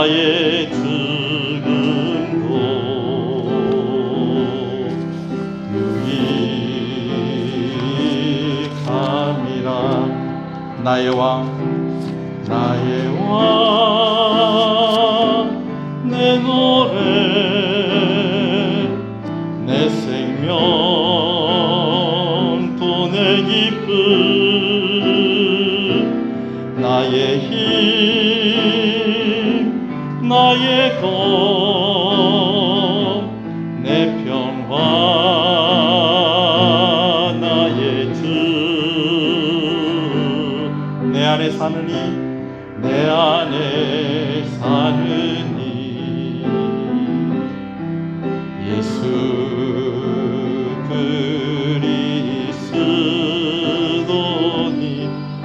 나의 죽음도 유익함이라. 나의 왕 내 노래 내 생명 또 내 기쁨 나의 힘 나의 것 내 평화 나의 주 내 안에 사느니 내 안에 사느니 예수 그리스도니.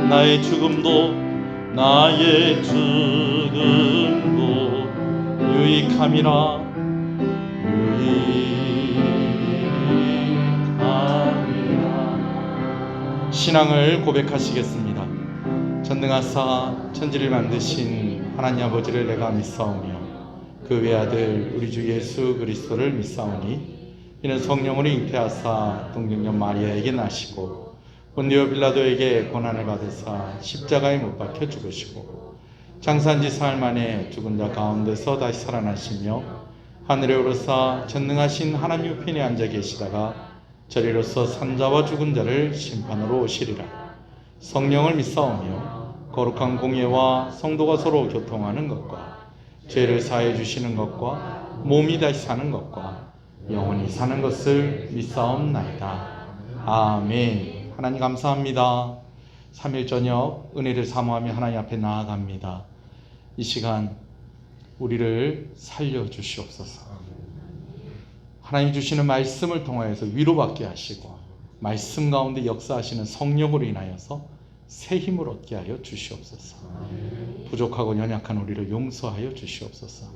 나의 죽음도 유익함이라. 신앙을 고백하시겠습니다. 전능하사 천지를 만드신 하나님 아버지를 내가 믿사오며 그 외아들 우리 주 예수 그리스도를 믿사오니 이는 성령으로 잉태하사 동정녀 마리아에게 나시고 본디오 빌라도에게 고난을 받으사 십자가에 못 박혀 죽으시고 장사한 지 사흘 만에 죽은 자 가운데서 다시 살아나시며 하늘에 오르사 전능하신 하나님 우편에 앉아 계시다가 저리로서 산자와 죽은 자를 심판으로 오시리라. 성령을 믿사오며 거룩한 공예와 성도가 서로 교통하는 것과 죄를 사해 주시는 것과 몸이 다시 사는 것과 영원히 사는 것을 믿사옵나이다. 아멘. 하나님 감사합니다. 3일 저녁 은혜를 사모하며 하나님 앞에 나아갑니다. 이 시간 우리를 살려주시옵소서. 하나님 주시는 말씀을 통하여서 위로받게 하시고 말씀 가운데 역사하시는 성령으로 인하여서 새 힘을 얻게 하여 주시옵소서. 부족하고 연약한 우리를 용서하여 주시옵소서.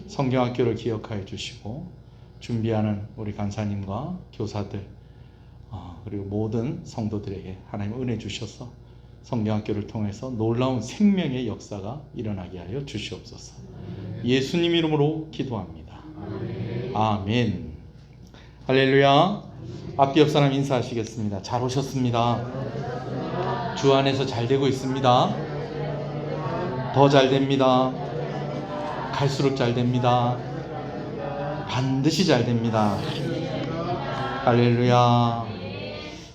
성경학교를 기억하여 주시고 준비하는 우리 간사님과 교사들 그리고 모든 성도들에게 하나님 은혜 주셔서 성경학교를 통해서 놀라운 생명의 역사가 일어나게 하여 주시옵소서. 예수님 이름으로 기도합니다. 아멘. 할렐루야. 앞뒤 옆 사람 인사하시겠습니다. 잘 오셨습니다. 주 안에서 잘 되고 있습니다. 더 잘 됩니다. 갈수록 잘 됩니다. 반드시 잘 됩니다. 할렐루야.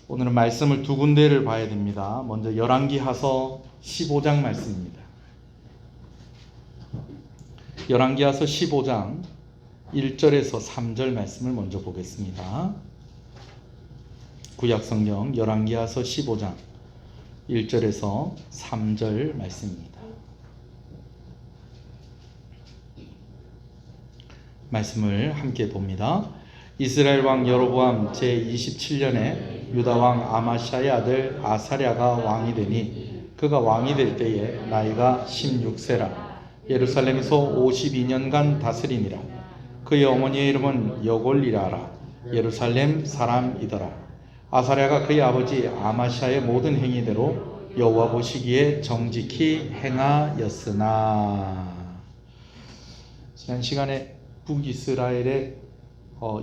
오늘은 말씀을 두 군데를 봐야 됩니다. 먼저 열왕기하서 15장 말씀입니다. 열왕기하서 15장 1절에서 3절 말씀을 먼저 보겠습니다. 구약성경 열왕기하서 15장 1절에서 3절 말씀입니다. 말씀을 함께 봅니다. 이스라엘 왕 여로보암 제27년에 유다 왕 아마샤의 아들 아사랴가 왕이 되니 그가 왕이 될 때에 나이가 16세라. 예루살렘에서 52년간 다스리니라. 그의 어머니의 이름은 여골리라라. 예루살렘 사람이더라. 아사랴가 그의 아버지 아마샤의 모든 행위대로 여호와 보시기에 정직히 행하였으나. 지난 시간에 북이스라엘의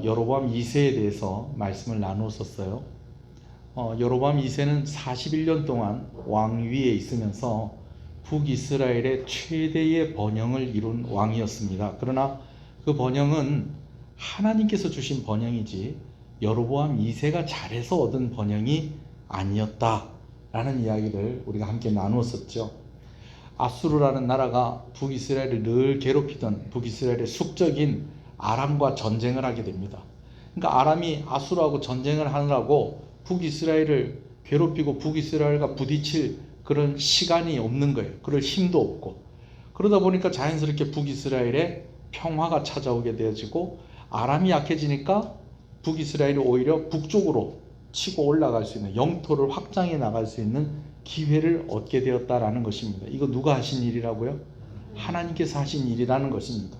여로보암 2세에 대해서 말씀을 나누었었어요. 여로보암 2세는 41년 동안 왕위에 있으면서 북이스라엘의 최대의 번영을 이룬 왕이었습니다. 그러나 그 번영은 하나님께서 주신 번영이지 여로보암 2세가 잘해서 얻은 번영이 아니었다라는 이야기를 우리가 함께 나누었었죠. 아수르라는 나라가 북이스라엘을 늘 괴롭히던 북이스라엘의 숙적인 아람과 전쟁을 하게 됩니다. 그러니까 아람이 아수르하고 전쟁을 하느라고 북이스라엘을 괴롭히고 북이스라엘과 부딪힐 그런 시간이 없는 거예요. 그럴 힘도 없고. 그러다 보니까 자연스럽게 북이스라엘에 평화가 찾아오게 되어지고 아람이 약해지니까 북이스라엘이 오히려 북쪽으로 치고 올라갈 수 있는 영토를 확장해 나갈 수 있는 기회를 얻게 되었다라는 것입니다. 이거 누가 하신 일이라고요? 하나님께서 하신 일이라는 것입니다.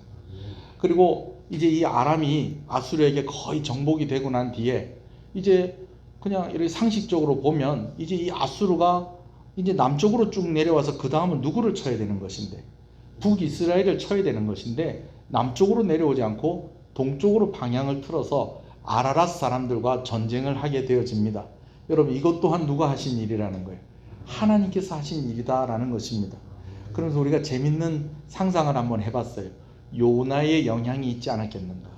그리고 이제 이 아람이 아수르에게 거의 정복이 되고 난 뒤에 이제 그냥 이렇게 상식적으로 보면 이제 이 아수르가 이제 남쪽으로 쭉 내려와서 그 다음은 누구를 쳐야 되는 것인데 북이스라엘을 쳐야 되는 것인데 남쪽으로 내려오지 않고 동쪽으로 방향을 틀어서 아라랏 사람들과 전쟁을 하게 되어집니다. 여러분, 이것 또한 누가 하신 일이라는 거예요? 하나님께서 하신 일이다라는 것입니다. 그래서 우리가 재밌는 상상을 한번 해봤어요. 요나의 영향이 있지 않았겠는가?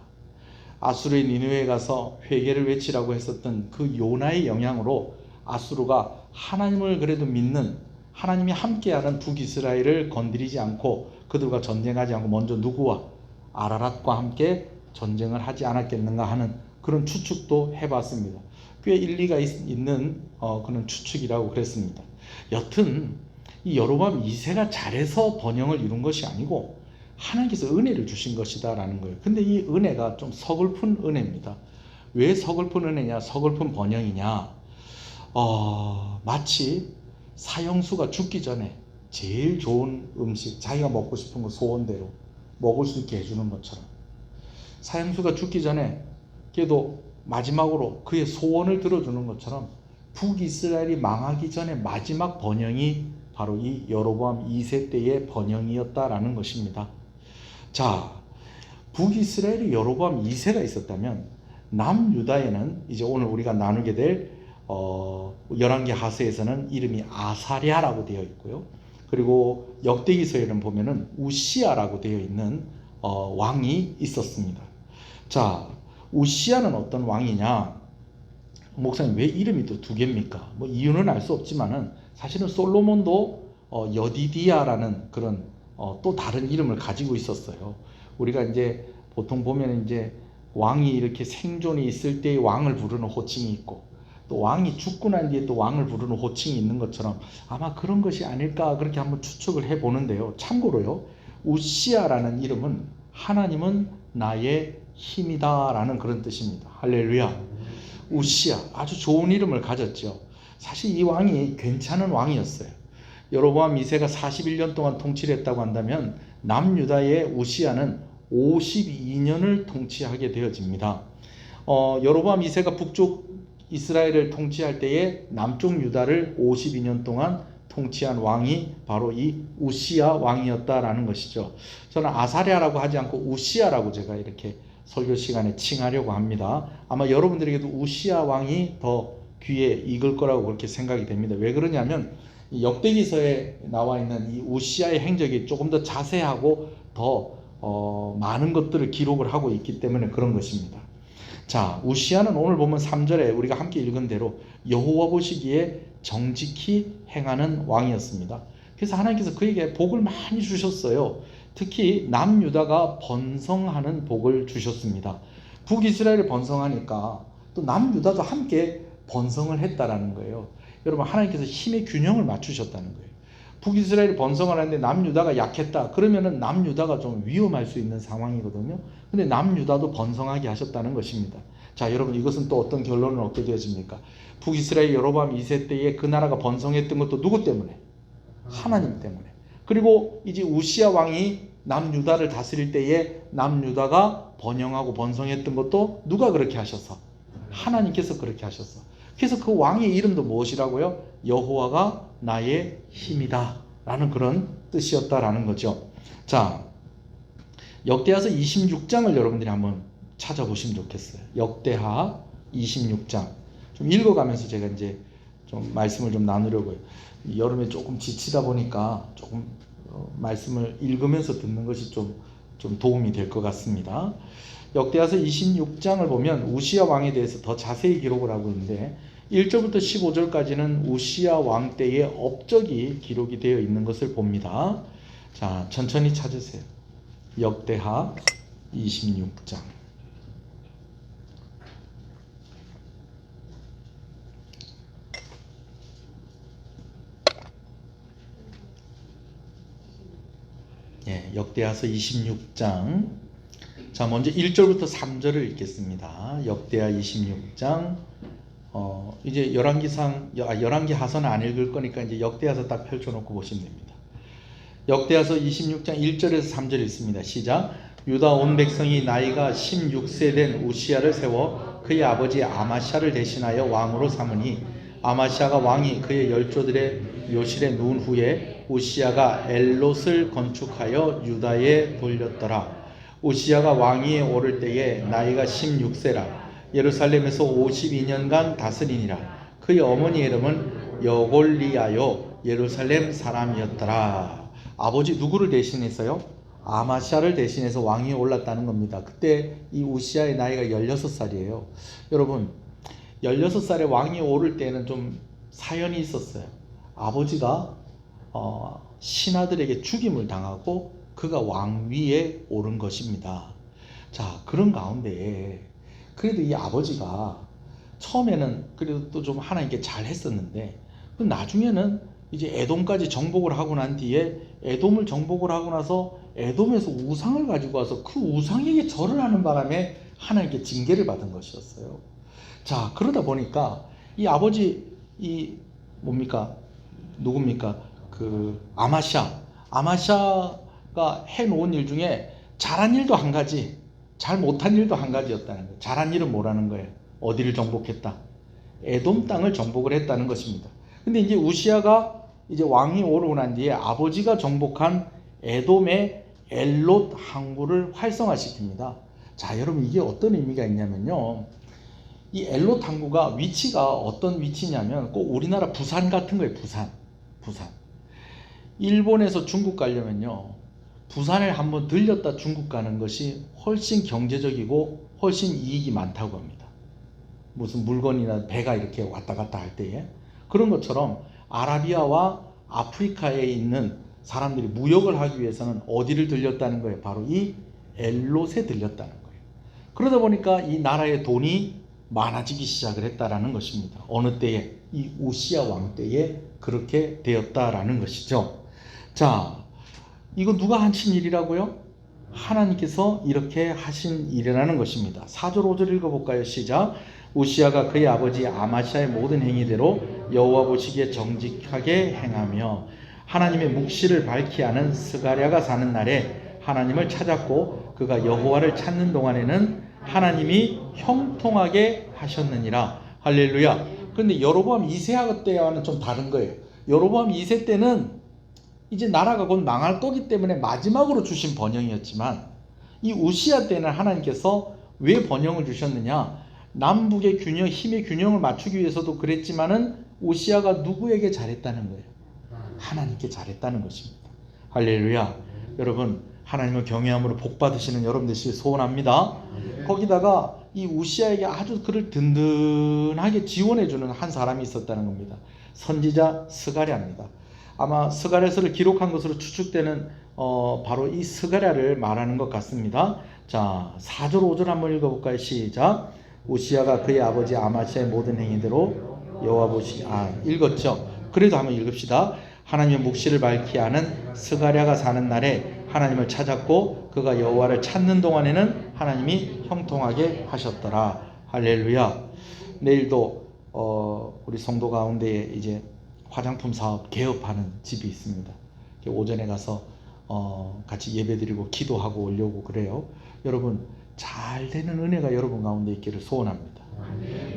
아수르의 니느웨에 가서 회개를 외치라고 했었던 그 요나의 영향으로 아수르가 하나님을 그래도 믿는, 하나님이 함께하는 북이스라엘을 건드리지 않고 그들과 전쟁하지 않고 먼저 누구와? 아라랏과 함께 전쟁을 하지 않았겠는가 하는 그런 추측도 해봤습니다. 꽤 일리가 있는 그런 추측이라고 그랬습니다. 여튼 이 여로보암 2세가 잘해서 번영을 이룬 것이 아니고 하나님께서 은혜를 주신 것이다 라는 거예요. 근데 이 은혜가 좀 서글픈 은혜입니다. 왜 서글픈 은혜냐, 서글픈 번영이냐? 마치 사형수가 죽기 전에 제일 좋은 음식, 자기가 먹고 싶은 거 소원대로 먹을 수 있게 해주는 것처럼, 사형수가 죽기 전에 그래도 마지막으로 그의 소원을 들어주는 것처럼 북이스라엘이 망하기 전에 마지막 번영이 바로 이 여로보암 2세 때의 번영이었다라는 것입니다. 자, 북이스라엘이 여로보암 2세가 있었다면 남유다에는 이제 오늘 우리가 나누게 될 열왕기 하서에서는 이름이 아사랴라고 되어 있고요. 그리고 역대기서에는 보면은 우시아라고 되어 있는 왕이 있었습니다. 자, 우시아는 어떤 왕이냐? 목사님, 왜 이름이 또 두 개입니까? 뭐 이유는 알 수 없지만은 사실은 솔로몬도 여디디야라는 그런 또 다른 이름을 가지고 있었어요. 우리가 이제 보통 보면 이제 왕이 이렇게 생존이 있을 때 왕을 부르는 호칭이 있고, 또 왕이 죽고 난 뒤에 또 왕을 부르는 호칭이 있는 것처럼 아마 그런 것이 아닐까 그렇게 한번 추측을 해 보는데요. 참고로요, 우시아라는 이름은 하나님은 나의 힘이다 라는 그런 뜻입니다. 할렐루야. 우시아, 아주 좋은 이름을 가졌죠. 사실 이 왕이 괜찮은 왕이었어요. 여로보암 2세가 41년 동안 통치를 했다고 한다면 남유다의 우시아는 52년을 통치하게 되어집니다. 여로보암 2세가 북쪽 이스라엘을 통치할 때에 남쪽 유다를 52년 동안 통치한 왕이 바로 이 우시아 왕이었다라는 것이죠. 저는 아사랴라고 하지 않고 우시아라고 제가 이렇게 설교 시간에 칭하려고 합니다. 아마 여러분들에게도 우시아 왕이 더 귀에 익을 거라고 그렇게 생각이 됩니다. 왜 그러냐면 역대기서에 나와 있는 이 우시아의 행적이 조금 더 자세하고 더 많은 것들을 기록을 하고 있기 때문에 그런 것입니다. 자, 우시아는 오늘 보면 3절에 우리가 함께 읽은 대로 여호와 보시기에 정직히 행하는 왕이었습니다. 그래서 하나님께서 그에게 복을 많이 주셨어요. 특히 남유다가 번성하는 복을 주셨습니다. 북이스라엘이 번성하니까 또 남유다도 함께 번성을 했다라는 거예요. 여러분, 하나님께서 힘의 균형을 맞추셨다는 거예요. 북이스라엘이 번성을 하는데 남유다가 약했다. 그러면은 남유다가 좀 위험할 수 있는 상황이거든요. 근데 남유다도 번성하게 하셨다는 것입니다. 자, 여러분, 이것은 또 어떤 결론을 얻게 되어집니까? 북이스라엘 여로보암 2세 때에 그 나라가 번성했던 것도 누구 때문에? 하나님 때문에. 그리고 이제 우시아 왕이 남유다를 다스릴 때에 남유다가 번영하고 번성했던 것도 누가 그렇게 하셔서? 하나님께서 그렇게 하셨어. 그래서 그 왕의 이름도 무엇이라고요? 여호와가 나의 힘이다 라는 그런 뜻이었다라는 거죠. 자, 역대하서 26장을 여러분들이 한번 찾아보시면 좋겠어요. 역대하 26장 좀 읽어가면서 제가 이제 좀 말씀을 좀 나누려고요. 여름에 조금 지치다 보니까 조금 말씀을 읽으면서 듣는 것이 좀 도움이 될 것 같습니다. 역대하서 26장을 보면 우시아 왕에 대해서 더 자세히 기록을 하고 있는데 1절부터 15절까지는 우시아 왕 때의 업적이 기록이 되어 있는 것을 봅니다. 자, 천천히 찾으세요. 역대하 26장. 역대하서 26장. 자, 먼저 1절부터 3절을 읽겠습니다. 역대하 26장. 이제 열왕기 하서는 안 읽을 거니까 이제 역대하서 딱 펼쳐놓고 보시면 됩니다. 역대하서 26장 1절에서 3절 읽습니다. 시작. 유다 온 백성이 나이가 16세 된 우시아를 세워 그의 아버지 아마샤를 대신하여 왕으로 삼으니 아마시아가 왕이 그의 열조들의 묘실에 누운 후에 우시야가 엘롯을 건축하여 유다에 돌렸더라. 우시야가 왕위에 오를 때에 나이가 16세라. 예루살렘에서 52년간 다스리니라. 그의 어머니 이름은 여골리아요 예루살렘 사람이었더라. 아버지 누구를 대신해서요? 아마시아를 대신해서 왕위에 올랐다는 겁니다. 그때 이 우시야의 나이가 16살이에요. 여러분 16살에 왕위에 오를 때는 좀 사연이 있었어요. 아버지가 신하들에게 죽임을 당하고 그가 왕위에 오른 것입니다. 자, 그런 가운데 그래도 이 아버지가 처음에는 그래도 또 좀 하나님께 잘 했었는데 나중에는 이제 에돔까지 정복을 하고 난 뒤에 에돔을 정복을 하고 나서 에돔에서 우상을 가지고 와서 그 우상에게 절을 하는 바람에 하나님께 징계를 받은 것이었어요. 자, 그러다 보니까 이 아버지 이 뭡니까? 누굽니까? 그 아마샤가 해놓은 일 중에 잘한 일도 한 가지, 잘 못한 일도 한 가지였다는 거예요. 잘한 일은 뭐라는 거예요? 어디를 정복했다? 에돔 땅을 정복을 했다는 것입니다. 근데 이제 우시야가 이제 왕이 오르고 난 뒤에 아버지가 정복한 에돔의 엘롯 항구를 활성화시킵니다. 자, 여러분 이게 어떤 의미가 있냐면요. 이 엘롯 항구가 위치가 어떤 위치냐면 꼭 우리나라 부산 같은 거예요. 부산. 일본에서 중국 가려면요. 부산을 한번 들렸다 중국 가는 것이 훨씬 경제적이고 훨씬 이익이 많다고 합니다. 무슨 물건이나 배가 이렇게 왔다 갔다 할 때에. 그런 것처럼 아라비아와 아프리카에 있는 사람들이 무역을 하기 위해서는 어디를 들렸다는 거예요? 바로 이 엘롯에 들렸다는 거예요. 그러다 보니까 이 나라의 돈이 많아지기 시작을 했다라는 것입니다. 어느 때에? 이 우시야 왕 때에 그렇게 되었다라는 것이죠. 자, 이거 누가 하신 일이라고요? 하나님께서 이렇게 하신 일이라는 것입니다. 4절 5절 읽어볼까요? 시작. 우시야가 그의 아버지 아마시아의 모든 행위대로 여호와 보시기에 정직하게 행하며 하나님의 묵시를 밝히 하는 스가랴가 사는 날에 하나님을 찾았고 그가 여호와를 찾는 동안에는 하나님이 형통하게 하셨느니라. 할렐루야. 그런데 여로보암 2세 때와는 좀 다른 거예요. 여로보암 2세 때는 이제 나라가 곧 망할 거기 때문에 마지막으로 주신 번영이었지만 이 우시야 때는 하나님께서 왜 번영을 주셨느냐? 남북의 균형, 힘의 균형을 맞추기 위해서도 그랬지만은 우시야가 누구에게 잘했다는 거예요? 하나님께 잘했다는 것입니다. 할렐루야. 여러분 하나님을 경외함으로 복 받으시는 여러분 되시길 소원합니다. 거기다가 이 우시야에게 아주 그를 든든하게 지원해주는 한 사람이 있었다는 겁니다. 선지자 스가랴입니다. 아마 스가랴서를 기록한 것으로 추측되는 바로 이 스가랴를 말하는 것 같습니다. 자, 4절 5절 한번 읽어볼까요? 시작. 우시야가 그의 아버지 아마시아의 모든 행위대로 여호와 보시 읽었죠? 그래도 한번 읽읍시다. 하나님의 묵시를 밝히 하는 스가랴가 사는 날에 하나님을 찾았고 그가 여호와를 찾는 동안에는 하나님이 형통하게 하셨더라. 할렐루야. 내일도 우리 성도 가운데에 이제 화장품 사업 개업하는 집이 있습니다. 오전에 가서 같이 예배드리고 기도하고 오려고 그래요. 여러분 잘 되는 은혜가 여러분 가운데 있기를 소원합니다.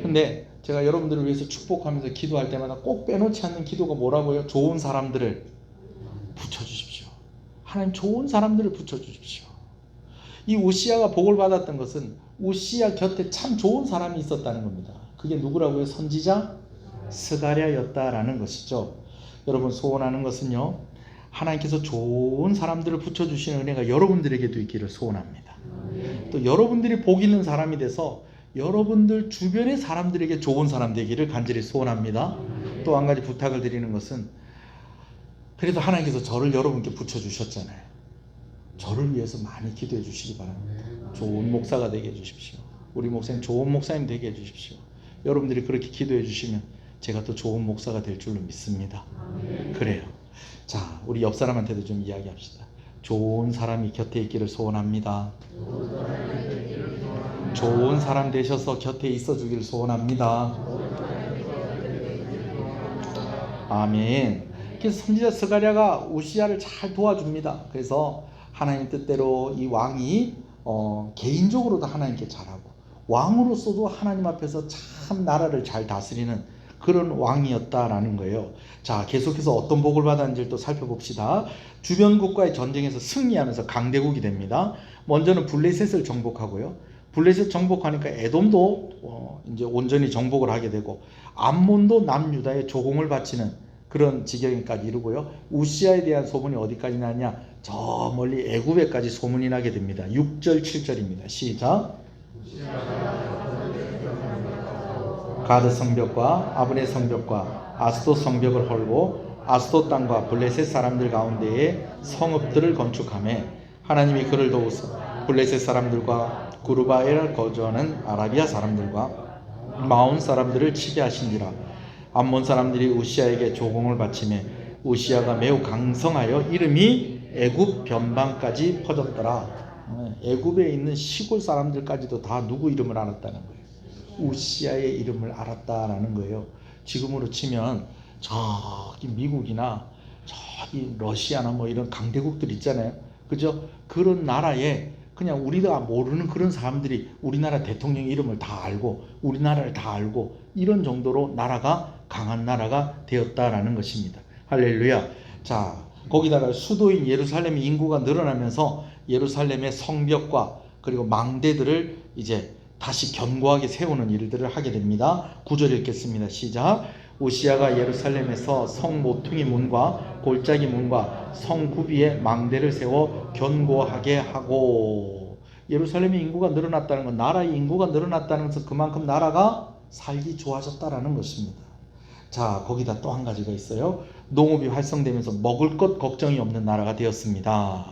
근데 제가 여러분들을 위해서 축복하면서 기도할 때마다 꼭 빼놓지 않는 기도가 뭐라고요? 좋은 사람들을 붙여주십시오. 하나님 좋은 사람들을 붙여주십시오. 이 우시야가 복을 받았던 것은 우시야 곁에 참 좋은 사람이 있었다는 겁니다. 그게 누구라고요? 선지자 스가랴였다라는 것이죠. 여러분 소원하는 것은요, 하나님께서 좋은 사람들을 붙여주시는 은혜가 여러분들에게도 있기를 소원합니다. 또 여러분들이 복 있는 사람이 돼서 여러분들 주변의 사람들에게 좋은 사람 되기를 간절히 소원합니다. 또 한 가지 부탁을 드리는 것은 그래도 하나님께서 저를 여러분께 붙여주셨잖아요. 저를 위해서 많이 기도해 주시기 바랍니다. 좋은 목사가 되게 해주십시오. 우리 목사님 좋은 목사님 되게 해주십시오. 여러분들이 그렇게 기도해 주시면 제가 또 좋은 목사가 될 줄로 믿습니다. 그래요. 자, 우리 옆 사람한테도 좀 이야기합시다. 좋은 사람이 곁에 있기를 소원합니다. 좋은 사람 되셔서 곁에 있어 주기를 소원합니다. 아멘. 그래서 선지자 스가랴가 우시야를 잘 도와줍니다. 그래서 하나님 뜻대로 이 왕이 개인적으로도 하나님께 잘하고 왕으로서도 하나님 앞에서 참 나라를 잘 다스리는 그런 왕이었다라는 거예요. 자, 계속해서 어떤 복을 받았는지를 또 살펴봅시다. 주변 국가의 전쟁에서 승리하면서 강대국이 됩니다. 먼저는 블레셋을 정복하고요. 블레셋 정복하니까 에돔도 이제 온전히 정복을 하게 되고, 암몬도 남유다에 조공을 바치는 그런 지경까지 이루고요. 우시아에 대한 소문이 어디까지 나냐? 저 멀리 애굽에까지 소문이 나게 됩니다. 6절 7절입니다. 시작. 가드 성벽과 아브네 성벽과 아스돗 성벽을 헐고 아스돗 땅과 블레셋 사람들 가운데에 성읍들을 건축하며 하나님이 그를 도우사 블레셋 사람들과 구르바엘에 거주하는 아라비아 사람들과 마온 사람들을 치게 하신지라. 암몬 사람들이 우시아에게 조공을 바치며 우시아가 매우 강성하여 이름이 애굽 변방까지 퍼졌더라. 애굽에 있는 시골 사람들까지도 다 누구 이름을 알았다는 거예요. 우시아의 이름을 알았다라는 거예요. 지금으로 치면 저기 미국이나 저기 러시아나 뭐 이런 강대국들 있잖아요. 그죠? 그런 나라에 그냥 우리가 모르는 그런 사람들이 우리나라 대통령 이름을 다 알고 우리나라를 다 알고 이런 정도로 나라가 강한 나라가 되었다라는 것입니다. 할렐루야. 자, 거기다가 수도인 예루살렘의 인구가 늘어나면서 예루살렘의 성벽과 그리고 망대들을 이제 다시 견고하게 세우는 일들을 하게 됩니다. 9절 읽겠습니다. 시작. 우시아가 예루살렘에서 성 모퉁이 문과 골짜기 문과 성 구비에 망대를 세워 견고하게 하고. 예루살렘의 인구가 늘어났다는 건, 나라의 인구가 늘어났다는 것은 그만큼 나라가 살기 좋아졌다라는 것입니다. 자, 거기다 또 한 가지가 있어요. 농업이 활성되면서 먹을 것 걱정이 없는 나라가 되었습니다.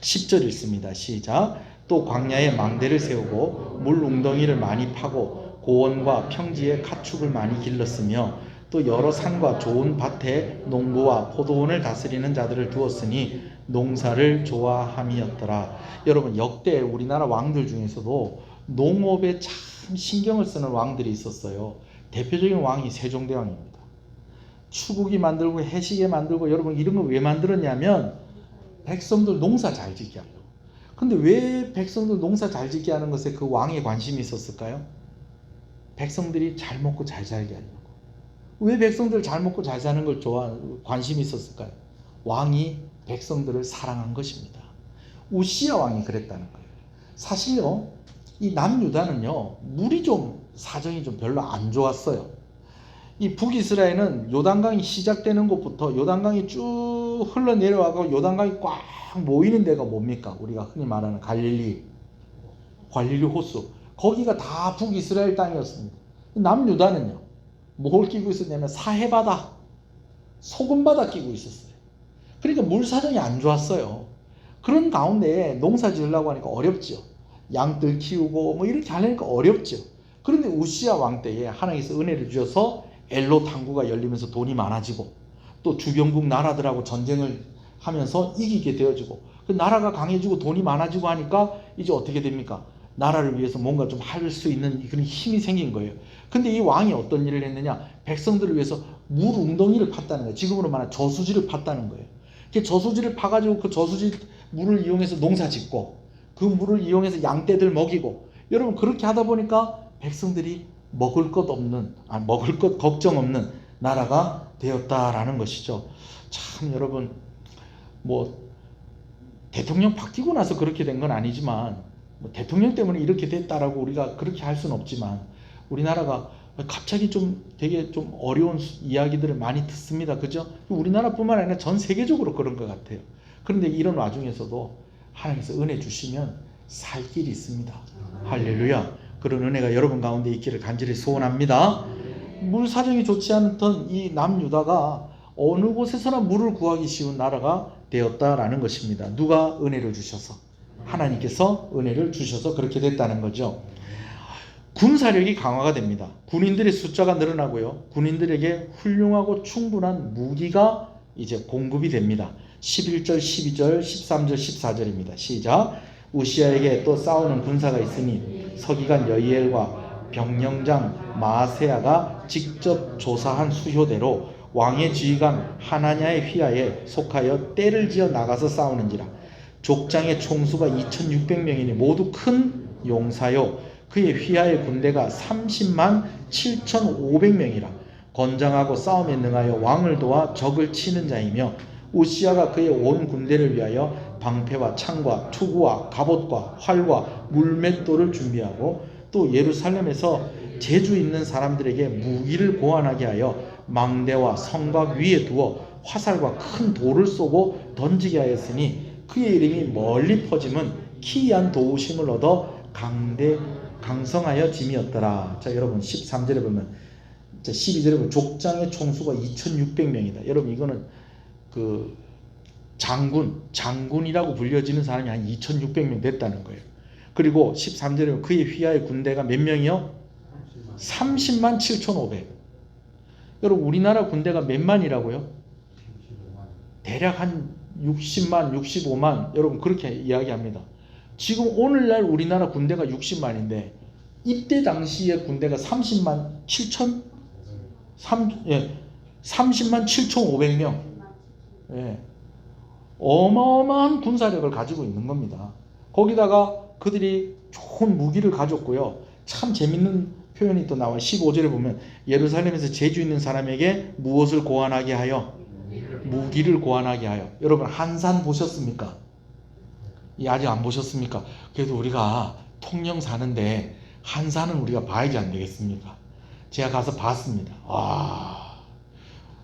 10절 읽습니다. 시작. 또 광야에 망대를 세우고 물 웅덩이를 많이 파고 고원과 평지에 가축을 많이 길렀으며 또 여러 산과 좋은 밭에 농부와 포도원을 다스리는 자들을 두었으니 농사를 좋아함이었더라. 여러분, 역대 우리나라 왕들 중에서도 농업에 참 신경을 쓰는 왕들이 있었어요. 대표적인 왕이 세종대왕입니다. 추국이 만들고 해시계 만들고, 여러분 이런 거 왜 만들었냐면 백성들 농사 잘 짓게 하려고. 근데 왜 백성들 농사 잘 짓게 하는 것에 그 왕에 관심이 있었을까요? 백성들이 잘 먹고 잘 살게 하려고. 왜 백성들 잘 먹고 잘 사는 걸 관심이 있었을까요? 왕이 백성들을 사랑한 것입니다. 우시아 왕이 그랬다는 거예요. 사실요, 이 남유다는요, 물이 좀 사정이 좀 별로 안 좋았어요. 이 북이스라엘은 요단강이 시작되는 곳부터 요단강이 쭉 흘러내려와서 요단강이 꽉 모이는 데가 뭡니까? 우리가 흔히 말하는 갈릴리 호수. 거기가 다 북이스라엘 땅이었습니다. 남유다는요, 뭘 끼고 있었냐면 사해바다, 소금바다 끼고 있었어요. 그러니까 물 사정이 안 좋았어요. 그런 가운데 농사 지으려고 하니까 어렵죠. 양들 키우고 뭐 이렇게 하려니까 어렵죠. 그런데 우시아 왕 때에 하나님께서 은혜를 주셔서 엘로 당구가 열리면서 돈이 많아지고, 또 주변국 나라들하고 전쟁을 하면서 이기게 되어지고, 그 나라가 강해지고 돈이 많아지고 하니까 이제 어떻게 됩니까? 나라를 위해서 뭔가 좀 할 수 있는 그런 힘이 생긴 거예요. 근데 이 왕이 어떤 일을 했느냐? 백성들을 위해서 물 웅덩이를 팠다는 거예요. 지금으로 말하면 저수지를 팠다는 거예요. 그 저수지를 파가지고 그 저수지 물을 이용해서 농사 짓고, 그 물을 이용해서 양떼들 먹이고, 여러분 그렇게 하다 보니까 백성들이 먹을 것 걱정 없는 나라가 되었다라는 것이죠. 참, 여러분, 뭐 대통령 바뀌고 나서 그렇게 된 건 아니지만, 뭐 대통령 때문에 이렇게 됐다라고 우리가 그렇게 할 수는 없지만, 우리나라가 갑자기 좀 되게 좀 어려운 이야기들을 많이 듣습니다. 그죠? 우리나라뿐만 아니라 전 세계적으로 그런 것 같아요. 그런데 이런 와중에서도 하나님께서 은혜 주시면 살 길이 있습니다. 할렐루야. 그런 은혜가 여러분 가운데 있기를 간절히 소원합니다. 물 사정이 좋지 않던 이 남유다가 어느 곳에서나 물을 구하기 쉬운 나라가 되었다라는 것입니다. 누가 은혜를 주셔서, 하나님께서 은혜를 주셔서 그렇게 됐다는 거죠. 군사력이 강화가 됩니다. 군인들의 숫자가 늘어나고요. 군인들에게 훌륭하고 충분한 무기가 이제 공급이 됩니다. 11절, 12절, 13절, 14절입니다. 시작. 우시아에게 또 싸우는 군사가 있으니 서기관 여이엘과 병령장 마세야가 직접 조사한 수효대로 왕의 지휘관 하나냐의 휘하에 속하여 떼를 지어 나가서 싸우는지라. 족장의 총수가 2600명이니 모두 큰 용사요, 그의 휘하의 군대가 30만 7500명이라. 건장하고 싸움에 능하여 왕을 도와 적을 치는 자이며 우시야가 그의 온 군대를 위하여 방패와 창과 투구와 갑옷과 활과 물맷돌을 준비하고 또 예루살렘에서 재주 있는 사람들에게 무기를 고안하게 하여 망대와 성곽 위에 두어 화살과 큰 돌을 쏘고 던지게 하였으니 그의 이름이 멀리 퍼짐은 기이한 도우심을 얻어 강성하여 짐이었더라. 자, 여러분 13절에 보면 12절에 보면 족장의 총수가 2600명이다. 여러분 이거는 그 장군이라고 불려지는 사람이 한 2600명 됐다는 거예요. 그리고 13절에 보면 그의 휘하의 군대가 몇 명이요? 30만 7,500. 여러분 우리나라 군대가 몇 만이라고요? 대략 한 60만, 65만. 여러분 그렇게 이야기합니다. 지금 오늘날 우리나라 군대가 60만인데 이때 당시에 군대가 30만 7천? 30만 7,500명. 예. 어마어마한 군사력을 가지고 있는 겁니다. 거기다가 그들이 좋은 무기를 가졌고요. 참 재밌는 표현이 또 나와요. 15절에 보면 예루살렘에서 재주 있는 사람에게 무엇을 고안하게 하여? 무기를 고안하게 하여. 여러분 한산 보셨습니까? 아직 안 보셨습니까? 그래도 우리가 통영 사는데 한산은 우리가 봐야지 안 되겠습니까? 제가 가서 봤습니다. 와,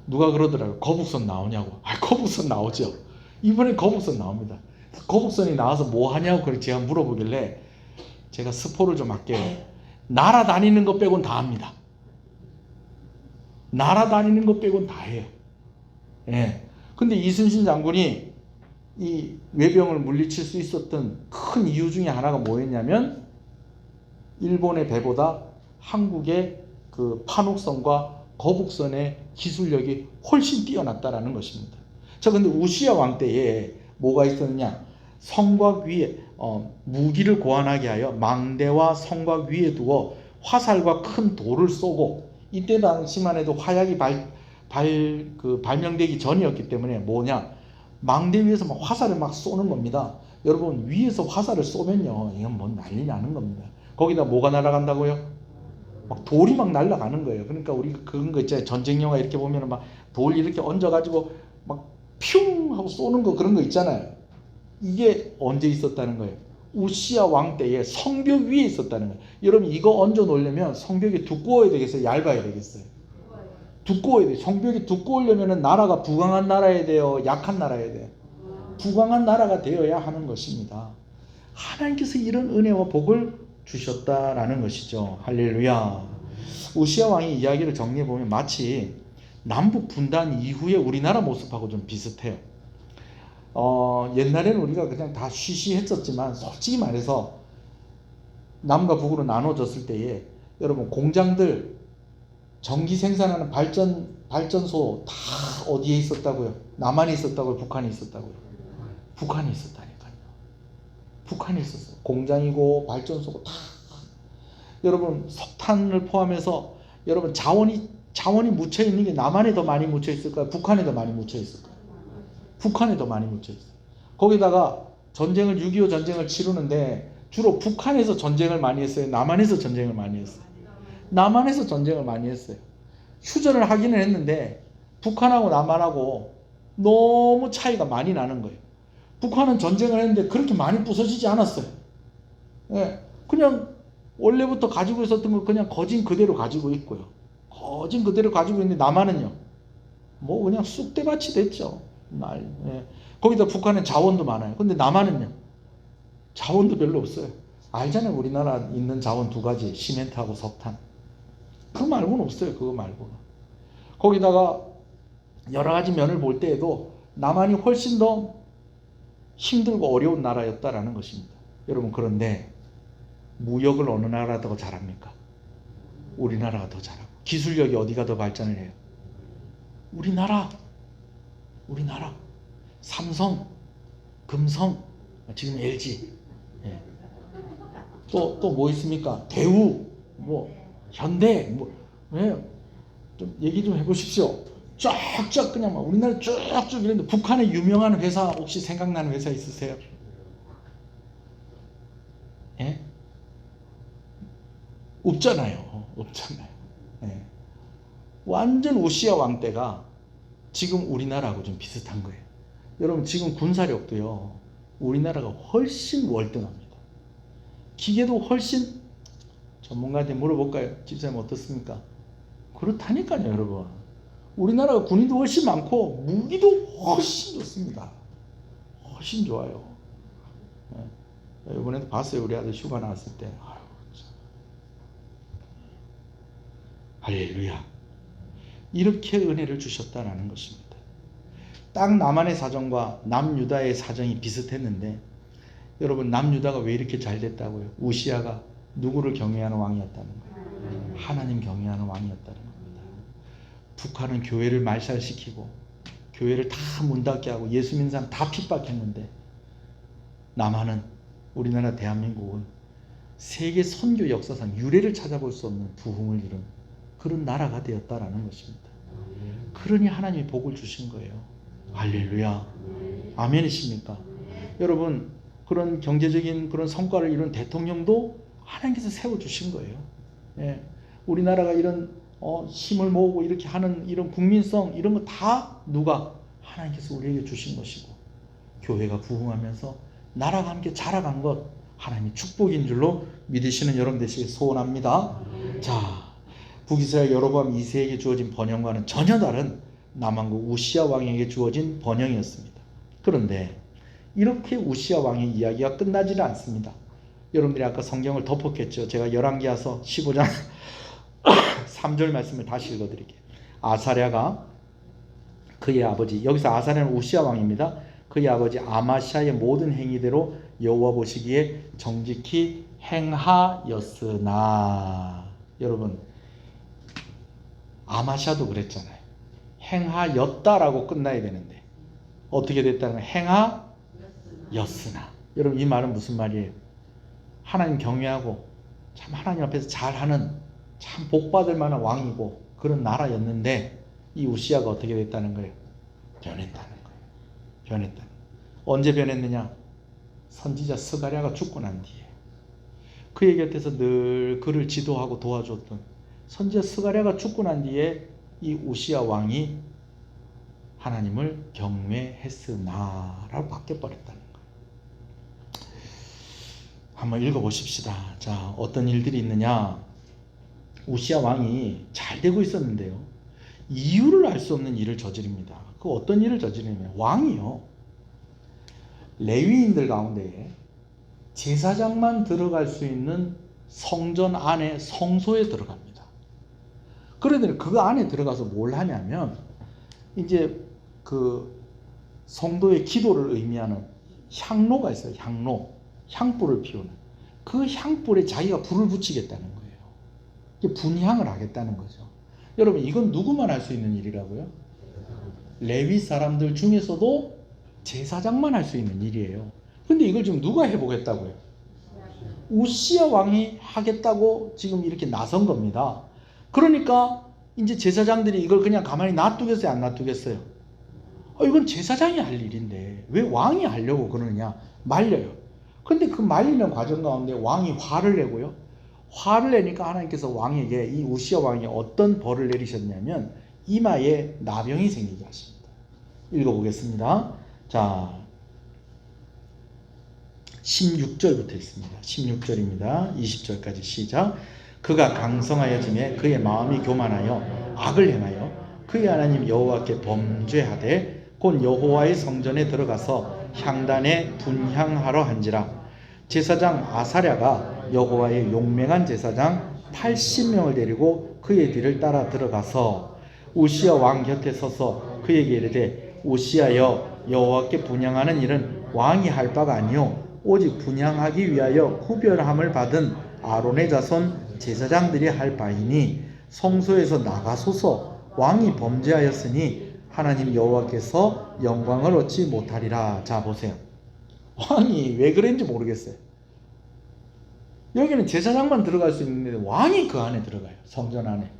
누가 그러더라고요. 거북선 나오냐고. 거북선 나오죠. 이번에 거북선 나옵니다. 거북선이 나와서 뭐 하냐고 그래 제가 물어보길래 제가 스포를 좀 할게요. 날아다니는 것 빼곤 다 합니다. 날아다니는 것 빼곤 다 해요. 예. 근데 이순신 장군이 이 외병을 물리칠 수 있었던 큰 이유 중에 하나가 뭐였냐면 일본의 배보다 한국의 그 판옥선과 거북선의 기술력이 훨씬 뛰어났다라는 것입니다. 자, 근데 우시야 왕 때에 뭐가 있었느냐? 성곽 위에 무기를 고안하게 하여 망대와 성곽 위에 두어 화살과 큰 돌을 쏘고, 이때 당시만 해도 화약이 발명되기 전이었기 때문에 뭐냐? 망대 위에서 막 화살을 막 쏘는 겁니다. 여러분 위에서 화살을 쏘면요 이건 뭐 난리 나는 겁니다. 거기다 뭐가 날아간다고요? 막 돌이 막 날아가는 거예요. 그러니까 우리 그런 거 있잖아요. 전쟁 영화 이렇게 보면 막 돌 이렇게 얹어가지고 막 퓨 하고 쏘는 거, 그런 거 있잖아요. 이게 언제 있었다는 거예요? 우시야 왕 때에 성벽 위에 있었다는 거예요. 여러분 이거 얹어 놓으려면 성벽이 두꺼워야 되겠어요? 얇아야 되겠어요? 두꺼워야 돼요. 성벽이 두꺼우려면 나라가 부강한 나라야 돼요? 약한 나라야 돼요? 부강한 나라가 되어야 하는 것입니다. 하나님께서 이런 은혜와 복을 주셨다라는 것이죠. 할렐루야. 우시야 왕의 이야기를 정리해보면 마치 남북 분단 이후에 우리나라 모습하고 좀 비슷해요. 옛날에는 우리가 그냥 다 쉬쉬했었지만 솔직히 말해서 남과 북으로 나눠졌을 때에 여러분 공장들 전기 생산하는 발전소 다 어디에 있었다고요? 남한에 있었다고요? 북한에 있었다고요? 북한에 있었다니까요. 북한에 있었어요. 공장이고 발전소고 다. 여러분 석탄을 포함해서 여러분 자원이 묻혀 있는 게 남한에 더 많이 묻혀 있을까요? 북한에 더 많이 묻혀 있을까요? 북한에 더 많이 묻혀 있어요. 거기다가 6.25 전쟁을 치르는데 주로 북한에서 전쟁을 많이 했어요? 남한에서 전쟁을 많이 했어요? 남한에서 전쟁을 많이 했어요. 휴전을 하기는 했는데 북한하고 남한하고 너무 차이가 많이 나는 거예요. 북한은 전쟁을 했는데 그렇게 많이 부서지지 않았어요. 예, 그냥 원래부터 가지고 있었던 거 그냥 거진 그대로 가지고 있고요. 거진 그대로 가지고 있는데 남한은요, 뭐 그냥 쑥대밭이 됐죠. 예. 거기다 북한은 자원도 많아요. 근데 남한은요, 자원도 별로 없어요. 알잖아요. 우리나라 있는 자원 두 가지, 시멘트하고 석탄. 그거 말고는 없어요. 그거 말고는. 거기다가 여러 가지 면을 볼 때에도 남한이 훨씬 더 힘들고 어려운 나라였다라는 것입니다. 여러분, 그런데 무역을 어느 나라가 더 잘합니까? 우리나라가 더 잘하고. 기술력이 어디가 더 발전을 해요? 우리나라. 삼성, 금성, 지금 LG. 예. 또 뭐 있습니까? 대우, 뭐 현대, 뭐, 예. 좀 얘기 좀 해보십시오. 쫙쫙 그냥 막 우리나라 쭉쭉 이랬는데 북한의 유명한 회사 혹시 생각나는 회사 있으세요? 예? 없잖아요. 예. 완전 우시야 왕 때가 지금 우리나라하고 좀 비슷한 거예요. 여러분 지금 군사력도요 우리나라가 훨씬 월등합니다. 기계도 훨씬, 전문가한테 물어볼까요? 집사님 어떻습니까? 그렇다니까요 여러분. 우리나라가 군인도 훨씬 많고 무기도 훨씬 좋습니다. 훨씬 좋아요. 이번에도 봤어요. 우리 아들 휴가 나왔을 때. 아유, 할렐루야. 이렇게 은혜를 주셨다라는 것입니다. 딱 남한의 사정과 남유다의 사정이 비슷했는데 여러분 남유다가 왜 이렇게 잘 됐다고요? 우시야가 누구를 경외하는 왕이었다는 거예요? 하나님 경외하는 왕이었다는 겁니다. 북한은 교회를 말살시키고 교회를 다 문 닫게 하고 예수 믿는 사람 다 핍박했는데 남한은, 우리나라 대한민국은 세계 선교 역사상 유례를 찾아볼 수 없는 부흥을 이룬 그런 나라가 되었다라는 것입니다. 그러니 하나님이 복을 주신 거예요. 할렐루야. 아멘이십니까? 여러분 그런 경제적인 그런 성과를 이룬 대통령도 하나님께서 세워주신 거예요. 예. 우리나라가 이런 힘을 모으고 이렇게 하는 이런 국민성 이런 거 다 누가? 하나님께서 우리에게 주신 것이고 교회가 부흥하면서 나라가 함께 자라간 것 하나님의 축복인 줄로 믿으시는 여러분 되시길 소원합니다. 자, 북이스라엘 여로보암 2세에게 주어진 번영과는 전혀 다른 남왕국 우시야 왕에게 주어진 번영이었습니다. 그런데 이렇게 우시야 왕의 이야기가 끝나지는 않습니다. 여러분들이 아까 성경을 덮었겠죠. 제가 열왕기하서 15장 3절 말씀을 다시 읽어드릴게요. 아사랴가 그의 아버지, 여기서 아사랴는 우시야 왕입니다. 그의 아버지 아마시아의 모든 행위대로 여호와 보시기에 정직히 행하였으나, 여러분 아마시아도 그랬잖아요. 행하였다라고 끝나야 되는데 어떻게 됐다는 거예요? 행하였으나. 여러분 이 말은 무슨 말이에요? 하나님 경외하고 참 하나님 앞에서 잘하는 참 복받을 만한 왕이고 그런 나라였는데 이 우시야가 어떻게 됐다는 거예요? 변했다는 거예요. 변했다는 거예요. 언제 변했느냐? 선지자 스가랴가 죽고 난 뒤에 그의 곁에서 늘 그를 지도하고 도와줬던 선지자 스가랴가 죽고 난 뒤에 이 우시야 왕이 하나님을 경외했으나라고 바뀌어버렸다는 거예요. 한번 읽어보십시다. 자, 어떤 일들이 있느냐? 우시야 왕이 잘 되고 있었는데요, 이유를 알 수 없는 일을 저지릅니다. 그 어떤 일을 저지르냐면 왕이요, 레위인들 가운데에 제사장만 들어갈 수 있는 성전 안에 성소에 들어갑니다. 그러더니 그 안에 들어가서 뭘 하냐면 이제 그 성도의 기도를 의미하는 향로가 있어요. 향불을 피우는 그 향불에 자기가 불을 붙이겠다는 거예요. 분향을 하겠다는 거죠. 여러분 이건 누구만 할 수 있는 일이라고요? 레위 사람들 중에서도 제사장만 할 수 있는 일이에요. 근데 이걸 지금 누가 해보겠다고요? 우시야 왕이 하겠다고 지금 이렇게 나선 겁니다. 그러니까 이제 제사장들이 이걸 그냥 가만히 놔두겠어요? 안 놔두겠어요? 이건 제사장이 할 일인데 왜 왕이 하려고 그러느냐? 말려요. 근데 그 말리는 과정 가운데 왕이 화를 내고요. 화를 내니까 하나님께서 왕에게, 이 우시야 왕이 어떤 벌을 내리셨냐면 이마에 나병이 생기게 하십니다. 읽어보겠습니다. 자, 16절부터 있습니다. 16절입니다. 20절까지 시작. 그가 강성하여짐에 그의 마음이 교만하여 악을 행하여 그의 하나님 여호와께 범죄하되 곧 여호와의 성전에 들어가서 향단에 분향하러 한지라. 제사장 아사랴가 여호와의 용맹한 제사장 80명을 데리고 그의 뒤를 따라 들어가서 우시야 왕 곁에 서서 그에게 이르되 우시야여, 여호와께 분향하는 일은 왕이 할 바가 아니요 오직 분향하기 위하여 구별함을 받은 아론의 자손 제사장들이 할 바이니 성소에서 나가소서. 왕이 범죄하였으니 하나님 여호와께서 영광을 얻지 못하리라. 자 보세요. 왕이 왜 그랬는지 모르겠어요. 여기는 제사장만 들어갈 수 있는데 왕이 그 안에 들어가요. 성전 안에.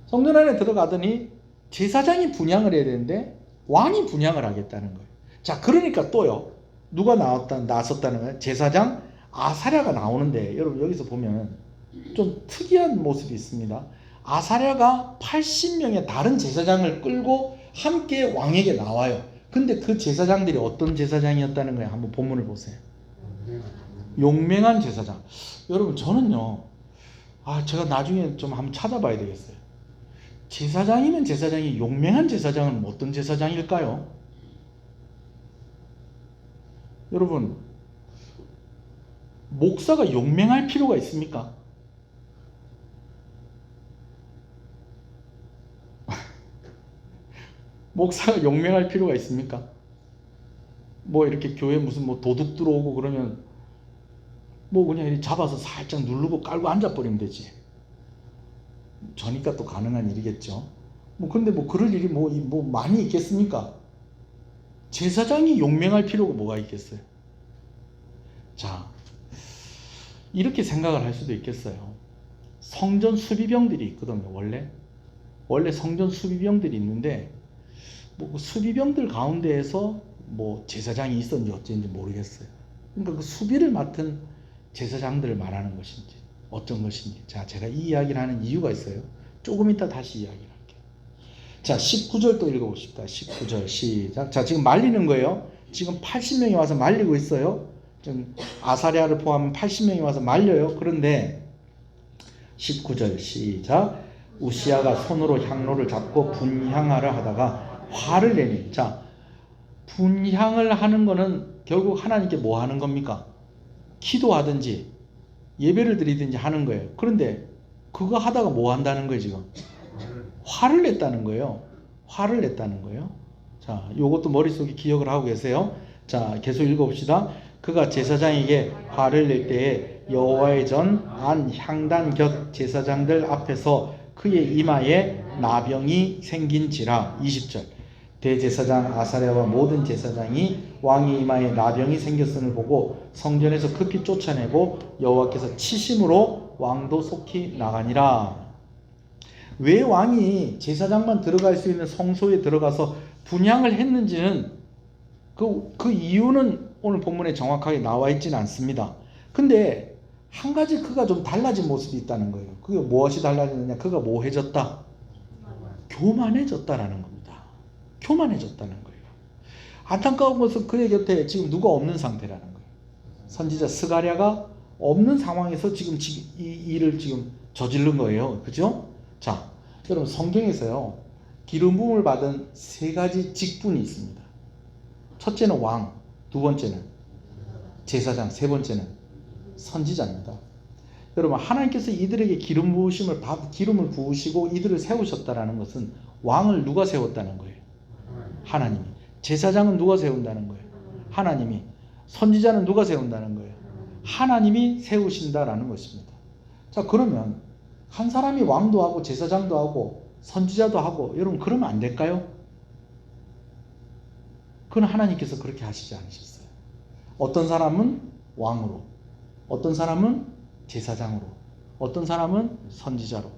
성전 안에 들어가더니 제사장이 분향을 해야 되는데 왕이 분향을 하겠다는 거예요. 자, 그러니까 또요, 누가 나섰다는 거예요? 제사장 아사랴가 나오는데, 여러분 여기서 보면 좀 특이한 모습이 있습니다. 아사랴가 80명의 다른 제사장을 끌고 함께 왕에게 나와요. 근데 그 제사장들이 어떤 제사장이었다는 거예요? 한번 본문을 보세요. 용맹한 제사장. 여러분 저는요, 제가 나중에 좀 한번 찾아봐야 되겠어요. 제사장이면 제사장이 용맹한 제사장은 어떤 제사장일까요? 여러분, 목사가 용맹할 필요가 있습니까? 목사가 용맹할 필요가 있습니까? 뭐 이렇게 교회 무슨 뭐 도둑 들어오고 그러면 뭐 그냥 이렇게 잡아서 살짝 누르고 깔고 앉아버리면 되지. 저니까 또 가능한 일이겠죠. 뭐 근데 뭐 그럴 일이 뭐 많이 있겠습니까? 제사장이 용맹할 필요가 뭐가 있겠어요? 자, 이렇게 생각을 할 수도 있겠어요. 성전 수비병들이 있거든요. 원래 성전 수비병들이 있는데 뭐 그 수비병들 가운데에서 뭐 제사장이 있었는지 어쩐지 모르겠어요. 그러니까 그 수비를 맡은 제사장들을 말하는 것인지 어떤 것인지, 자, 제가 이 이야기를 하는 이유가 있어요. 조금 이따 다시 이야기를 할게요. 자, 19절 또 읽어봅시다. 19절 시작. 자, 지금 말리는 거예요. 지금 80명이 와서 말리고 있어요. 지금 아사랴를 포함한 80명이 와서 말려요. 그런데 19절 시작. 우시야가 손으로 향로를 잡고 분향하려 하다가 화를 내니. 자, 분향을 하는 거는 결국 하나님께 뭐 하는 겁니까? 기도하든지 예배를 드리든지 하는 거예요. 그런데 그거 하다가 뭐 한다는 거예요? 지금 화를 냈다는 거예요. 화를 냈다는 거예요. 자, 요것도 머릿속에 기억을 하고 계세요. 자, 계속 읽어봅시다. 그가 제사장에게 화를 낼 때에 여호와의 전 안 향단 곁 제사장들 앞에서 그의 이마에 나병이 생긴지라. 20절. 대제사장 아사랴와 모든 제사장이 왕의 이마에 나병이 생겼음을 보고 성전에서 급히 쫓아내고 여호와께서 치심으로 왕도 속히 나가니라. 왜 왕이 제사장만 들어갈 수 있는 성소에 들어가서 분향을 했는지는 그 이유는 오늘 본문에 정확하게 나와 있지는 않습니다. 근데 한 가지 그가 좀 달라진 모습이 있다는 거예요. 그게 무엇이 달라졌느냐? 그가 뭐해졌다? 교만해졌다라는 겁니다. 교만해졌다는 거예요. 안타까운 것은 그의 곁에 지금 누가 없는 상태라는 거예요. 선지자 스가랴가 없는 상황에서 지금 이 일을 지금 저지른 거예요. 그죠? 자, 여러분 성경에서요, 기름 부음을 받은 세 가지 직분이 있습니다. 첫째는 왕, 두 번째는 제사장, 세 번째는 선지자입니다. 여러분, 하나님께서 이들에게 기름을 부으시고 이들을 세우셨다라는 것은 왕을 누가 세웠다는 거예요? 하나님이. 제사장은 누가 세운다는 거예요? 하나님이. 선지자는 누가 세운다는 거예요? 하나님이 세우신다라는 것입니다. 자, 그러면 한 사람이 왕도 하고 제사장도 하고 선지자도 하고, 여러분 그러면 안 될까요? 그건 하나님께서 그렇게 하시지 않으셨어요. 어떤 사람은 왕으로, 어떤 사람은 제사장으로, 어떤 사람은 선지자로.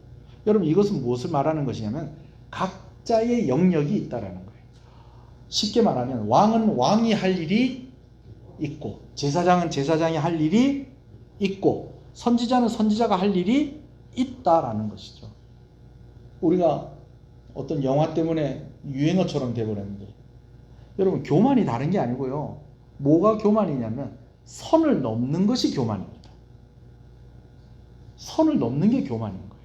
여러분, 이것은 무엇을 말하는 것이냐면 각자의 영역이 있다라는 거예요. 쉽게 말하면 왕은 왕이 할 일이 있고, 제사장은 제사장이 할 일이 있고, 선지자는 선지자가 할 일이 있다라는 것이죠. 우리가 어떤 영화 때문에 유행어처럼 되어버렸는데, 여러분 교만이 다른 게 아니고요. 뭐가 교만이냐면 선을 넘는 것이 교만입니다. 선을 넘는 게 교만인 거예요.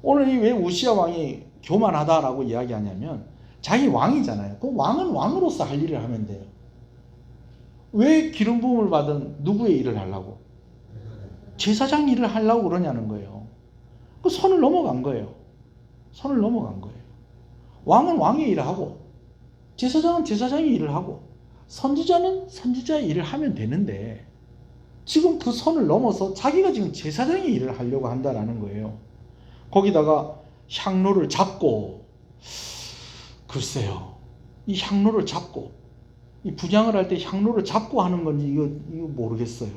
오늘 왜 우시야 왕이 교만하다라고 이야기하냐면, 자기 왕이잖아요. 그 왕은 왕으로서 할 일을 하면 돼요. 왜 기름 부음을 받은 누구의 일을 하려고? 제사장 일을 하려고 그러냐는 거예요. 그 선을 넘어간 거예요. 선을 넘어간 거예요. 왕은 왕의 일을 하고, 제사장은 제사장의 일을 하고, 선지자는 선지자의 일을 하면 되는데, 지금 그 선을 넘어서 자기가 지금 제사장의 일을 하려고 한다라는 거예요. 거기다가 향로를 잡고, 글쎄요, 이 향로를 잡고, 이 분향을 할 때 향로를 잡고 하는 건지 이거 모르겠어요.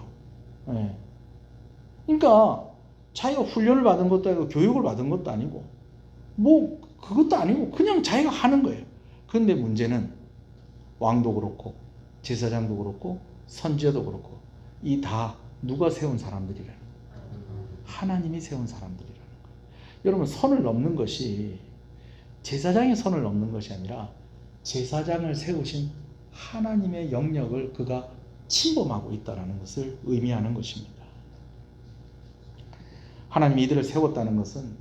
네. 그러니까 자기가 훈련을 받은 것도 아니고 교육을 받은 것도 아니고 뭐 그것도 아니고 그냥 자기가 하는 거예요. 그런데 문제는 왕도 그렇고 제사장도 그렇고 선지자도 그렇고 이 다 누가 세운 사람들이라는 거예요. 하나님이 세운 사람들이라는 거예요. 여러분, 선을 넘는 것이 제사장의 선을 넘는 것이 아니라 제사장을 세우신 하나님의 영역을 그가 침범하고 있다는 것을 의미하는 것입니다. 하나님이 이들을 세웠다는 것은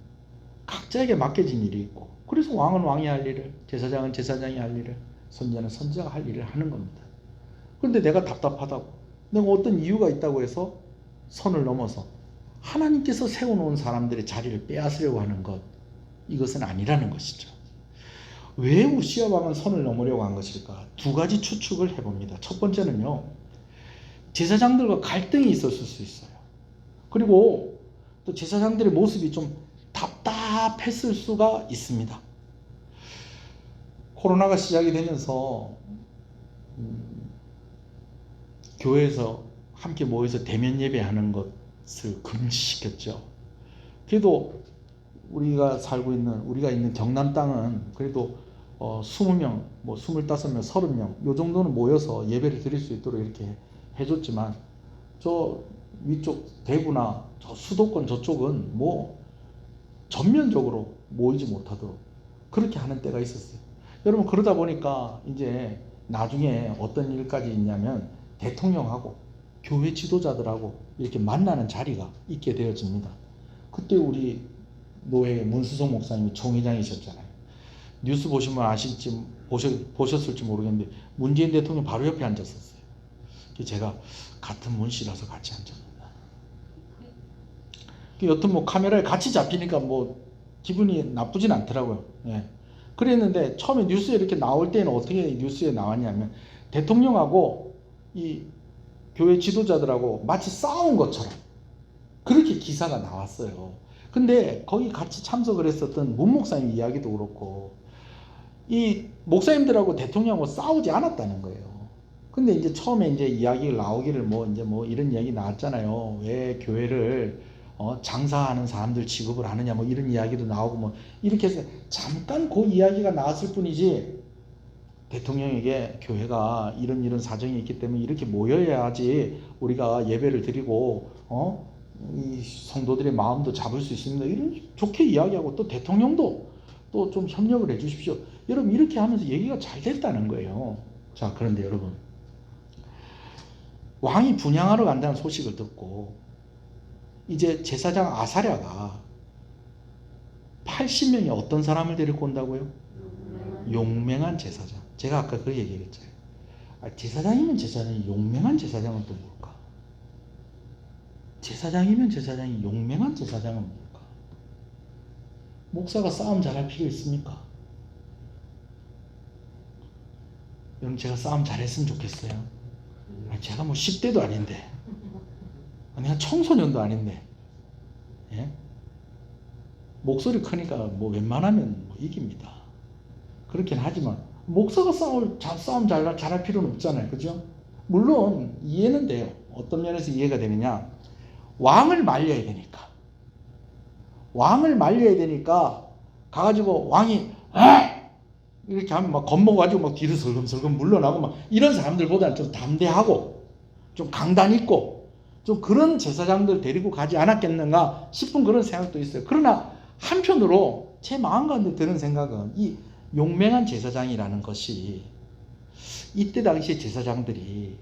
각자에게 맡겨진 일이 있고, 그래서 왕은 왕이 할 일을, 제사장은 제사장이 할 일을, 선지자는 선지자가 할 일을 하는 겁니다. 그런데 내가 답답하다고, 내가 어떤 이유가 있다고 해서 선을 넘어서 하나님께서 세워놓은 사람들의 자리를 빼앗으려고 하는 것, 이것은 아니라는 것이죠. 왜 우시야 왕은 선을 넘으려고 한 것일까? 두 가지 추측을 해봅니다. 첫 번째는요, 제사장들과 갈등이 있었을 수 있어요. 그리고 또 제사장들의 모습이 좀 답답했을 수가 있습니다. 코로나가 시작이 되면서 교회에서 함께 모여서 대면 예배하는 것을 금지시켰죠. 그래도 우리가 있는 경남 땅은 그래도 20명, 25명, 30명 요 정도는 모여서 예배를 드릴 수 있도록 이렇게 해줬지만, 저 위쪽 대구나 저 수도권 저쪽은 전면적으로 모이지 못하도록 그렇게 하는 때가 있었어요. 여러분, 그러다 보니까 이제 나중에 어떤 일까지 있냐면 대통령하고 교회 지도자들하고 이렇게 만나는 자리가 있게 되어집니다. 그때 우리 노회 문수성 목사님이 총회장이셨잖아요. 뉴스 보시면 보셨을지 모르겠는데 문재인 대통령 바로 옆에 앉았었어요. 제가 같은 문씨라서 같이 앉았습니다. 여튼 카메라에 같이 잡히니까 기분이 나쁘진 않더라고요. 예. 그랬는데 처음에 뉴스에 이렇게 나올 때는 어떻게 뉴스에 나왔냐면 대통령하고 이 교회 지도자들하고 마치 싸운 것처럼 그렇게 기사가 나왔어요. 근데 거기 같이 참석을 했었던 문 목사님 이야기도 그렇고 이 목사님들하고 대통령하고 싸우지 않았다는 거예요. 근데 이제 처음에 이제 이야기가 나오기를 이런 이야기 나왔잖아요. 왜 교회를 장사하는 사람들 취급을 하느냐 이런 이야기도 나오고 이렇게 해서 잠깐 그 이야기가 나왔을 뿐이지, 대통령에게 교회가 이런 사정이 있기 때문에 이렇게 모여야지 우리가 예배를 드리고 이 성도들의 마음도 잡을 수 있습니다, 이런 좋게 이야기하고, 또 대통령도 또 좀 협력을 해 주십시오, 여러분 이렇게 하면서 얘기가 잘 됐다는 거예요. 자, 그런데 여러분, 왕이 분향하러 간다는 소식을 듣고 이제 제사장 아사랴가 80명의 어떤 사람을 데리고 온다고요? 용맹한 제사장. 제가 아까 그 얘기했잖아요. 제사장이면 제사장이, 용맹한 제사장은 또 뭘까? 제사장이면 제사장이, 용맹한 제사장은 뭘까? 목사가 싸움 잘할 필요 있습니까? 여러분, 제가 싸움 잘했으면 좋겠어요. 제가 10대도 아닌데, 내가 청소년도 아닌데, 예? 목소리 크니까 웬만하면 이깁니다. 그렇긴 하지만 목사가 싸움 잘할 필요는 없잖아요, 그죠? 물론 이해는 돼요. 어떤 면에서 이해가 되느냐? 왕을 말려야 되니까 가가지고 왕이 이렇게 하면 겁먹어가지고 뒤로 설금설금 물러나고 이런 사람들보다는 좀 담대하고 좀 강단 있고 좀 그런 제사장들 데리고 가지 않았겠는가 싶은 그런 생각도 있어요. 그러나 한편으로 제 마음 가운데 드는 생각은 이 용맹한 제사장이라는 것이 이때 당시 제사장들이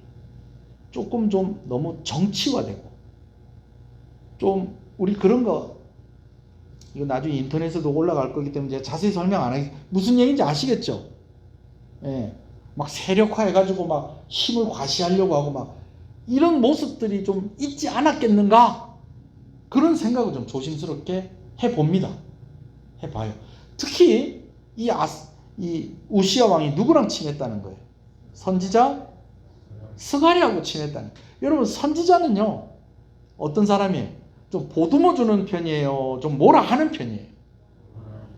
조금 좀 너무 정치화되고, 좀 우리 그런 거 이거 나중에 인터넷에도 올라갈 거기 때문에 제가 자세히 설명 안 하겠습니다. 무슨 얘기인지 아시겠죠? 예. 세력화해가지고 힘을 과시하려고 하고 이런 모습들이 좀 있지 않았겠는가? 그런 생각을 좀 조심스럽게 해봅니다. 해봐요. 특히 이 우시야 왕이 누구랑 친했다는 거예요? 선지자 스가랴하고 친했다는 거예요. 여러분, 선지자는요 어떤 사람이에요? 좀 보듬어 주는 편이에요? 좀 뭐라 하는 편이에요?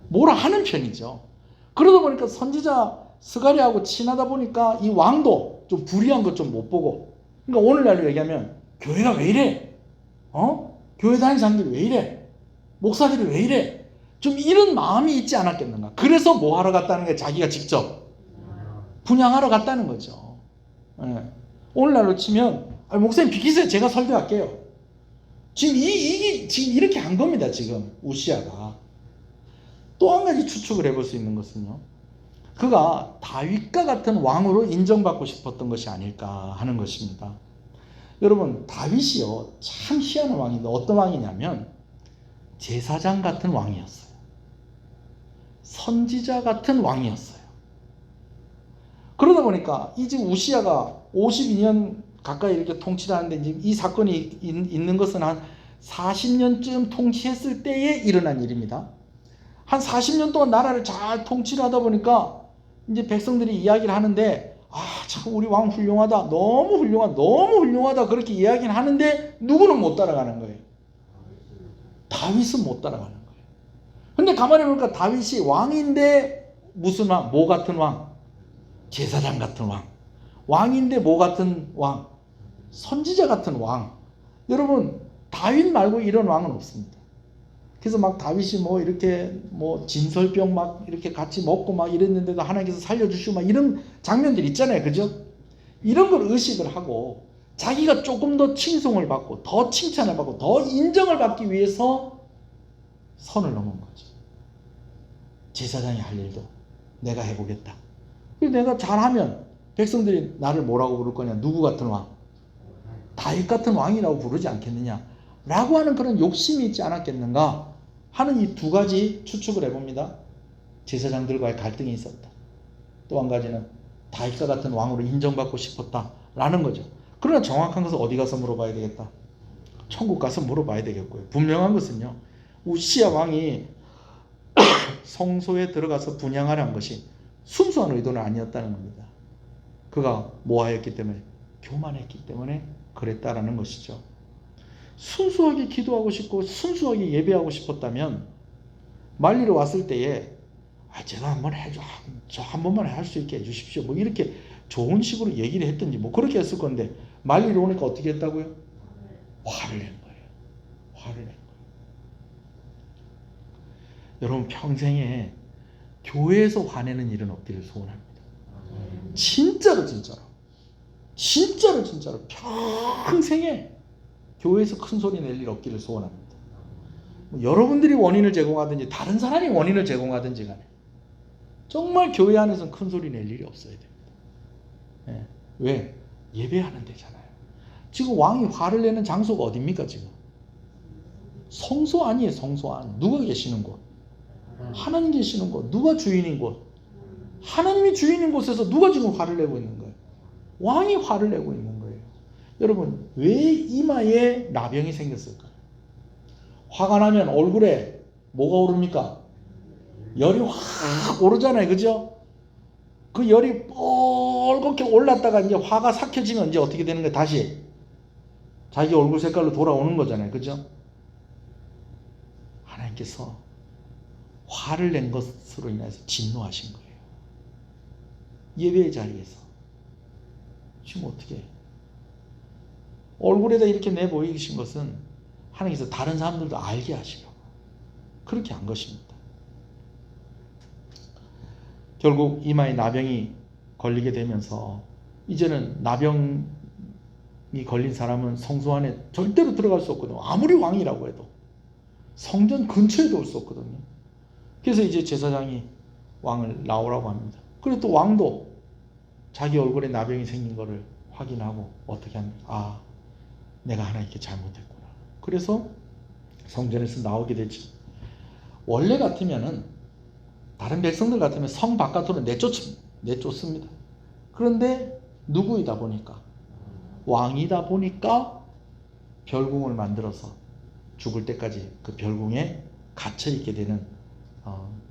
뭐라 하는 편이죠. 그러다 보니까 선지자 스가랴하고 친하다 보니까 이 왕도 좀 불의한 것 좀 못 보고, 그러니까 오늘날로 얘기하면 교회가 왜 이래? 교회 다니는 사람들이 왜 이래? 목사들이 왜 이래? 좀 이런 마음이 있지 않았겠는가? 그래서 뭐 하러 갔다는 거예요? 자기가 직접 분향하러 갔다는 거죠. 예. 오늘날로 치면 목사님 비키세요, 제가 설교할게요. 지금 지금 이렇게 한 겁니다. 지금 우시야가 또 한 가지 추측을 해볼 수 있는 것은요, 그가 다윗과 같은 왕으로 인정받고 싶었던 것이 아닐까 하는 것입니다. 여러분, 다윗이요 참 희한한 왕인데 어떤 왕이냐면 제사장 같은 왕이었어요. 선지자 같은 왕이었어요. 그러다 보니까 이 지금 우시야가 52년 가까이 이렇게 통치를 하는데, 지금 이 사건이 있는 것은 한 40년쯤 통치했을 때에 일어난 일입니다. 한 40년 동안 나라를 잘 통치를 하다 보니까 이제 백성들이 이야기를 하는데, 참 우리 왕 훌륭하다, 너무 훌륭하다, 너무 훌륭하다, 그렇게 이야기를 하는데 누구는 못 따라가는 거예요. 다윗은 못 따라가는 거예요. 근데 가만히 보니까 다윗이 왕인데 무슨 왕? 뭐 같은 왕? 제사장 같은 왕. 왕인데 뭐 같은 왕? 선지자 같은 왕. 여러분, 다윗 말고 이런 왕은 없습니다. 그래서 막 다윗이 뭐 이렇게 뭐 진설병 막 이렇게 같이 먹고 막 이랬는데도 하나님께서 살려주시고 막 이런 장면들 있잖아요. 그죠? 이런 걸 의식을 하고 자기가 조금 더 칭송을 받고 더 칭찬을 받고 더 인정을 받기 위해서 선을 넘은 거죠. 제사장이 할 일도 내가 해보겠다. 내가 잘하면 백성들이 나를 뭐라고 부를 거냐? 누구 같은 왕? 다윗 같은 왕이라고 부르지 않겠느냐? 라고 하는 그런 욕심이 있지 않았겠는가 하는 이 두 가지 추측을 해봅니다. 제사장들과의 갈등이 있었다. 또 한 가지는 다윗과 같은 왕으로 인정받고 싶었다라는 거죠. 그러나 정확한 것은 어디 가서 물어봐야 되겠다? 천국 가서 물어봐야 되겠고요. 분명한 것은요, 우시야 왕이 성소에 들어가서 분향하려는 것이 순수한 의도는 아니었다는 겁니다. 그가 모하였기 때문에, 교만했기 때문에 그랬다라는 것이죠. 순수하게 기도하고 싶고 순수하게 예배하고 싶었다면 말리러 왔을 때에 제가 한번 해줘, 저 한 번만 할 수 있게 해주십시오, 뭐 이렇게 좋은 식으로 얘기를 했든지 뭐 그렇게 했을 건데, 말리러 오니까 어떻게 했다고요? 화를 낸 거예요. 화를 낸 거예요. 여러분, 평생에 교회에서 화내는 일은 없기를 소원합니다. 진짜로 평생에 교회에서 큰 소리 낼 일 없기를 소원합니다. 여러분들이 원인을 제공하든지 다른 사람이 원인을 제공하든지 간에 정말 교회 안에서는 큰 소리 낼 일이 없어야 됩니다. 네. 왜? 예배하는 데잖아요. 지금 왕이 화를 내는 장소가 어딥니까? 지금 성소 아니에요. 성소 안. 누가 계시는 곳? 하나님 계시는 곳. 누가 주인인 곳? 하나님이 주인인 곳에서 누가 지금 화를 내고 있는 거예요? 왕이 화를 내고 있는 거예요. 여러분, 왜 이마에 나병이 생겼을까요? 화가 나면 얼굴에 뭐가 오릅니까? 열이 확 오르잖아요. 그죠? 그 열이 뻘겋게 올랐다가 이제 화가 삭혀지면 이제 어떻게 되는 거예요? 다시 자기 얼굴 색깔로 돌아오는 거잖아요. 그죠? 하나님께서 화를 낸 것으로 인해서 진노하신 거예요. 예배의 자리에서. 지금 어떻게 해요? 얼굴에다 이렇게 내보이신 것은 하나님께서 다른 사람들도 알게 하시려고 그렇게 한 것입니다. 결국 이마에 나병이 걸리게 되면서 이제는 나병이 걸린 사람은 성소 안에 절대로 들어갈 수 없거든요. 아무리 왕이라고 해도 성전 근처에도 올 수 없거든요. 그래서 이제 제사장이 왕을 나오라고 합니다. 그리고 또 왕도 자기 얼굴에 나병이 생긴 거를 확인하고 어떻게 합니까? 내가 하나님께 잘못했구나. 그래서 성전에서 나오게 되죠. 원래 같으면은 다른 백성들 같으면 성 바깥으로 내쫓습니다. 그런데 누구이다 보니까, 왕이다 보니까 별궁을 만들어서 죽을 때까지 그 별궁에 갇혀 있게 되는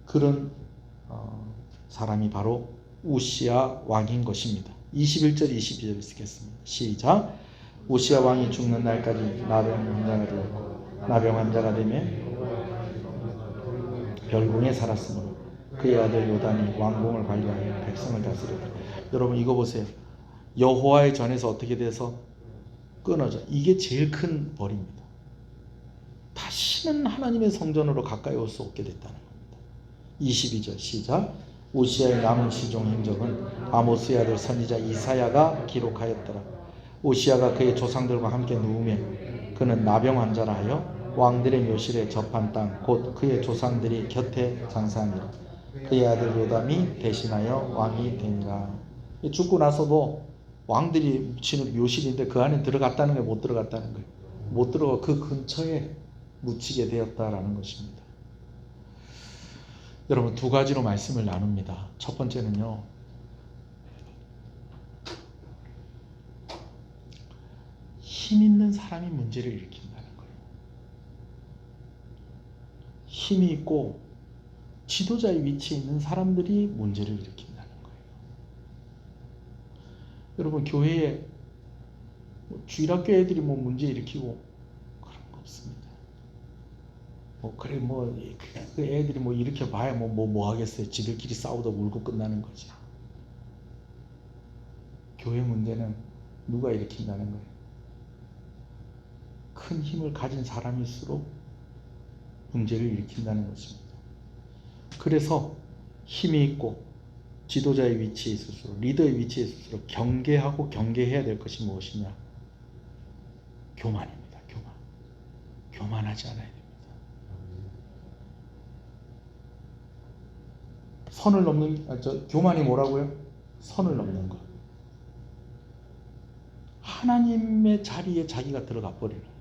그런 사람이 바로 우시야 왕인 것입니다. 21절 22절 읽겠습니다. 시작. 우시야 왕이 죽는 날까지 나병 환자가 되며 별궁에 살았으므로 그의 아들 요담이 왕궁을 관리하여 백성을 다스렸다. 여러분, 이거 보세요. 여호와의 전에서 어떻게 돼서 끊어져. 이게 제일 큰 벌입니다. 다시는 하나님의 성전으로 가까이 올 수 없게 됐다는 겁니다. 22절 시작. 우시야의 남은 시종 행적은 아모스의 아들 선지자 이사야가 기록하였더라. 우시야가 그의 조상들과 함께 누우며 그는 나병 환자라 하여 왕들의 묘실에 접한 땅 곧 그의 조상들이 곁에 장사하니라. 그의 아들 요담이 대신하여 왕이 되니라. 죽고 나서도 왕들이 묻히는 묘실인데 그 안에 들어갔다는 거예요, 못 들어갔다는 거예요? 못 들어가 그 근처에 묻히게 되었다라는 것입니다. 여러분, 두 가지로 말씀을 나눕니다. 첫 번째는요, 힘 있는 사람이 문제를 일으킨다는 거예요. 힘이 있고 지도자의 위치에 있는 사람들이 문제를 일으킨다는 거예요. 여러분, 교회에 주일학교 애들이 문제 일으키고 그런 거 없습니다. 그래 그 애들이 일으켜 봐야 뭐 하겠어요. 지들끼리 싸우다 울고 끝나는 거지. 교회 문제는 누가 일으킨다는 거예요. 큰 힘을 가진 사람일수록 문제를 일으킨다는 것입니다. 그래서 힘이 있고 지도자의 위치에 있을수록, 리더의 위치에 있을수록 경계하고 경계해야 될 것이 무엇이냐? 교만입니다. 교만하지 않아야 됩니다. 선을 넘는, 교만이 뭐라고요? 선을 넘는 것. 하나님의 자리에 자기가 들어가 버리는 거예요.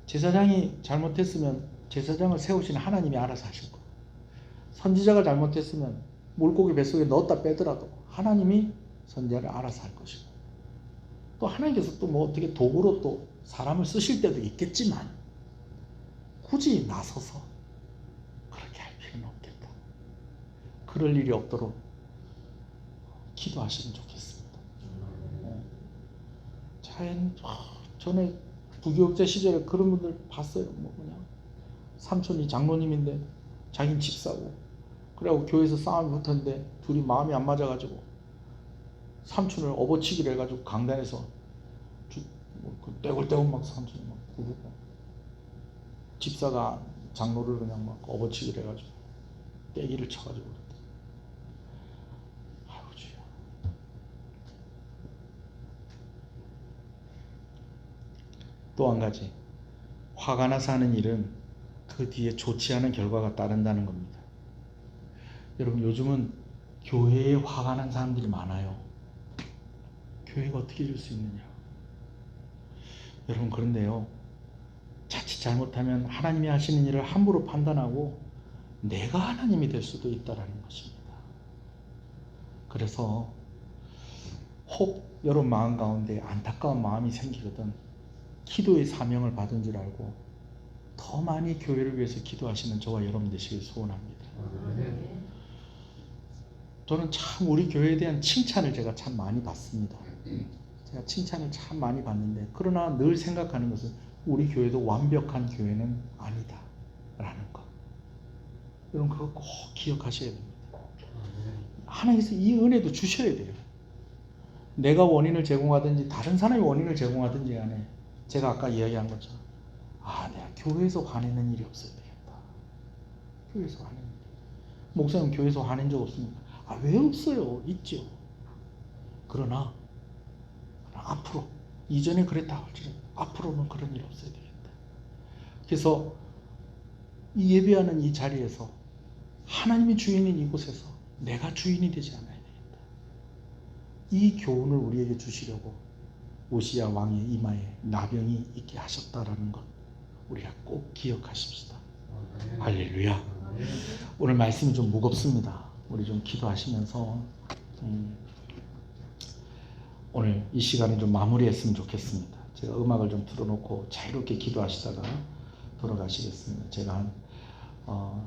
제사장이 잘못했으면 제사장을 세우시는 하나님이 알아서 하실 거예요. 선지자가 잘못했으면 물고기 뱃속에 넣었다 빼더라도 하나님이 선지자를 알아서 할 것이고, 또 하나님께서 또 어떻게 도구로 또 사람을 쓰실 때도 있겠지만 굳이 나서서 그렇게 할 필요는 없겠다. 그럴 일이 없도록 기도하시면 좋겠습니다. 전에 부교육자 시절에 그런 분들 봤어요. 그냥 삼촌이 장로님인데 자기는 집사고, 그래갖고 교회에서 싸움이 붙었는데 둘이 마음이 안 맞아가지고 삼촌을 업어치기를 해가지고 강단에서 떼굴떼굴 막 삼촌이 막 구르고, 집사가 장로를 그냥 막 업어치기를 해가지고 떼기를 쳐가지고 그랬다. 아이고 주여. 또 한 가지, 화가 나서 하는 일은 그 뒤에 좋지 않은 결과가 따른다는 겁니다. 여러분, 요즘은 교회에 화가 난 사람들이 많아요. 교회가 어떻게 이럴 수 있느냐. 여러분, 그런데요, 자칫 잘못하면 하나님이 하시는 일을 함부로 판단하고 내가 하나님이 될 수도 있다는 것입니다. 그래서 혹 여러분 마음 가운데 안타까운 마음이 생기거든 기도의 사명을 받은 줄 알고 더 많이 교회를 위해서 기도하시는 저와 여러분 되시길 소원합니다. 저는 참 우리 교회에 대한 칭찬을 제가 참 많이 받습니다. 제가 칭찬을 참 많이 받는데, 그러나 늘 생각하는 것은 우리 교회도 완벽한 교회는 아니다 라는 것. 여러분, 그거 꼭 기억하셔야 됩니다. 하나님께서 이 은혜도 주셔야 돼요. 내가 원인을 제공하든지 다른 사람이 원인을 제공하든지 간에 제가 아까 이야기한 것처럼 내가 교회에서 화내는 일이 없어야 되겠다. 교회에서 화내는 일. 목사님 교회에서 화낸 적 없습니까? 왜 없어요? 있죠. 그러나 앞으로, 이전에 그랬다 할지라도 앞으로는 그런 일 없어야 되겠다. 그래서 이 예배하는 이 자리에서 하나님이 주인인 이곳에서 내가 주인이 되지 않아야 되겠다. 이 교훈을 우리에게 주시려고 오시야 왕의 이마에 나병이 있게 하셨다라는 것 우리가 꼭 기억하십시다. 할렐루야. 오늘 말씀이 좀 무겁습니다. 우리 좀 기도하시면서 오늘 이 시간을 좀 마무리했으면 좋겠습니다. 제가 음악을 좀 틀어놓고 자유롭게 기도하시다가 돌아가시겠습니다. 제가 한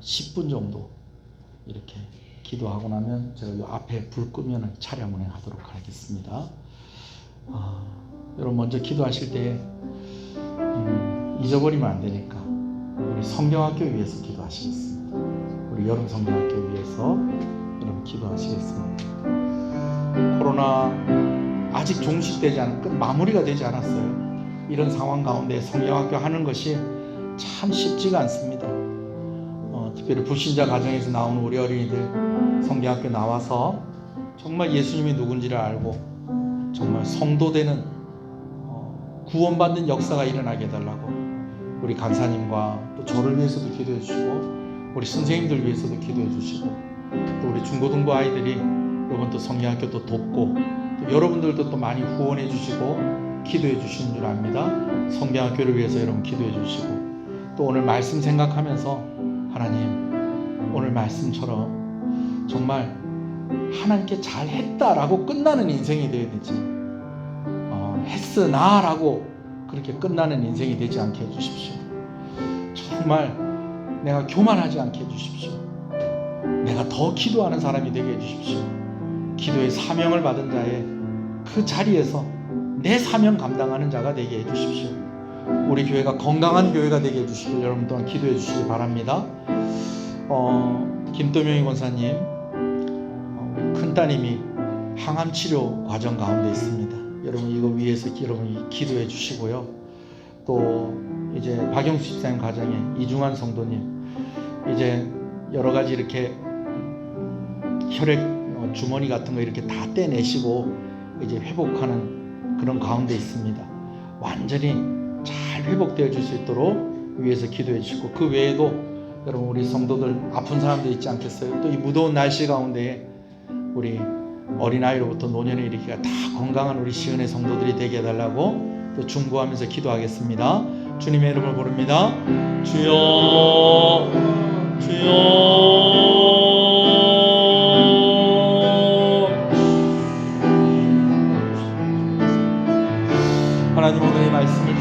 10분 정도 이렇게 기도하고 나면 제가 이 앞에 불 끄면 차량 운행하도록 하겠습니다. 여러분, 먼저 기도하실 때 잊어버리면 안 되니까 우리 성경학교 위해서 기도하시겠습니다. 우리 여름 성경학교 위해서 여러분 기도하시겠습니다. 코로나 아직 종식되지 않은, 마무리가 되지 않았어요. 이런 상황 가운데 성경학교 하는 것이 참 쉽지가 않습니다. 특별히 불신자 가정에서 나오는 우리 어린이들 성경학교 나와서 정말 예수님이 누군지를 알고 정말 성도되는 구원받는 역사가 일어나게 해달라고 우리 강사님과 또 저를 위해서도 기도해 주시고 우리 선생님들 위해서도 기도해 주시고 또 우리 중고등부 아이들이 이번 또 성경학교도 돕고 또 여러분들도 또 많이 후원해 주시고 기도해 주시는 줄 압니다. 성경학교를 위해서 여러분 기도해 주시고 또 오늘 말씀 생각하면서 하나님 오늘 말씀처럼 정말 하나님께 잘했다라고 끝나는 인생이 되어야 되지 했으나라고 그렇게 끝나는 인생이 되지 않게 해주십시오. 정말 내가 교만하지 않게 해주십시오. 내가 더 기도하는 사람이 되게 해주십시오. 기도의 사명을 받은 자의 그 자리에서 내 사명 감당하는 자가 되게 해주십시오. 우리 교회가 건강한 교회가 되게 해주시길 여러분 또한 기도해 주시기 바랍니다. 김도명희 권사님 큰따님이 항암 치료 과정 가운데 있습니다. 여러분 이거 위해서 여러분이 기도해 주시고요. 또 이제 박영수 집사님 가정에 이중환 성도님 이제 여러 가지 이렇게 혈액 주머니 같은 거 이렇게 다 떼내시고 이제 회복하는 그런 가운데 있습니다. 완전히 잘 회복되어 줄 수 있도록 위해서 기도해 주시고 그 외에도 여러분 우리 성도들 아픈 사람도 있지 않겠어요? 또 이 무더운 날씨 가운데 우리 어린아이로부터 노년에 이르기가 다 건강한 우리 시은의 성도들이 되게 해달라고 또 중보하면서 기도하겠습니다. 주님의 이름을 부릅니다. 주여 주여 하나님 오늘 이 말씀을